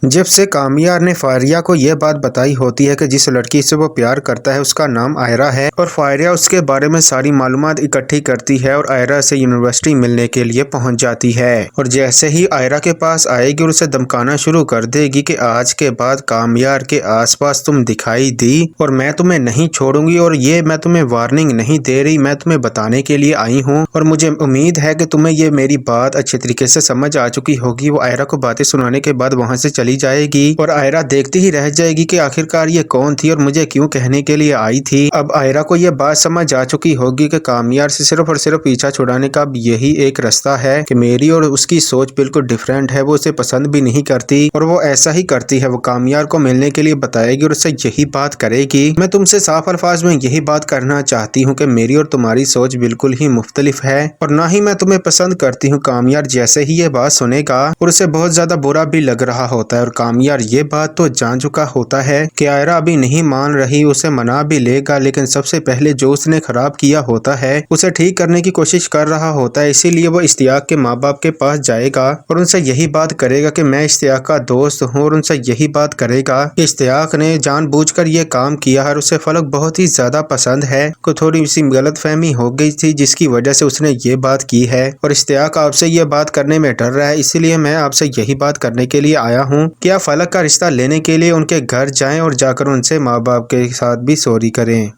जब से कामियार ने फारिया को यह बात बताई होती है कि जिस लड़की से वो प्यार करता है उसका नाम आयरा है, और फारिया उसके बारे में सारी मालूमात इकट्ठी करती है और आयरा से यूनिवर्सिटी मिलने के लिए पहुंच जाती है। और जैसे ही आयरा के पास आएगी और उसे धमकाना शुरू कर देगी कि आज के बाद कामियार के आसपास तुम दिखाई दी और मैं तुम्हें नहीं छोड़ूंगी, और ये मैं तुम्हें वार्निंग नहीं दे रही, मैं तुम्हें बताने के लिए आई हूँ और मुझे उम्मीद है कि तुम्हें ये मेरी बात अच्छे तरीके से समझ आ चुकी होगी। वो आयरा को बातें सुनाने के बाद वहाँ से चली जाएगी और आयरा देखती ही रह जाएगी कि आखिरकार ये कौन थी और मुझे क्यों कहने के लिए आई थी। अब आयरा को ये बात समझ आ चुकी होगी कि कामियार से सिर्फ और सिर्फ पीछा छुड़ाने का यही एक रास्ता है कि मेरी और उसकी सोच बिल्कुल डिफरेंट है, वो उसे पसंद भी नहीं करती और वो ऐसा ही करती है। वो कामियार को मिलने के लिए बताएगी और उससे यही बात करेगी, मैं तुमसे साफ अल्फाज में यही बात करना चाहती हूँ कि मेरी और तुम्हारी सोच बिल्कुल ही मुख्तलिफ है और ना ही मैं तुम्हें पसंद करती हूँ। कामियार जैसे ही ये बात सुनेगा और उसे बहुत ज्यादा बुरा भी लग रहा होता है और कामियार ये बात तो जान चुका होता है कि आयरा अभी नहीं मान रही, उसे मना भी लेगा, लेकिन सबसे पहले जो उसने खराब किया होता है उसे ठीक करने की कोशिश कर रहा होता है। इसीलिए वो इश्तियाक के माँ बाप के पास जाएगा और उनसे यही बात करेगा कि मैं इश्तियाक का दोस्त हूँ, और उनसे यही बात करेगा कि इश्तियाक ने जानबूझकर ये काम किया है और उसे फलक बहुत ही ज्यादा पसंद है, को थोड़ी सी गलतफहमी हो गई थी जिसकी वजह से उसने ये बात की है और इश्तियाक आपसे ये बात करने में डर रहा है, इसीलिए मैं आपसे यही बात करने के लिए आया हूँ कि आप फलक का रिश्ता लेने के लिए उनके घर जाएं और जाकर उनसे माँ बाप के साथ भी सॉरी करें।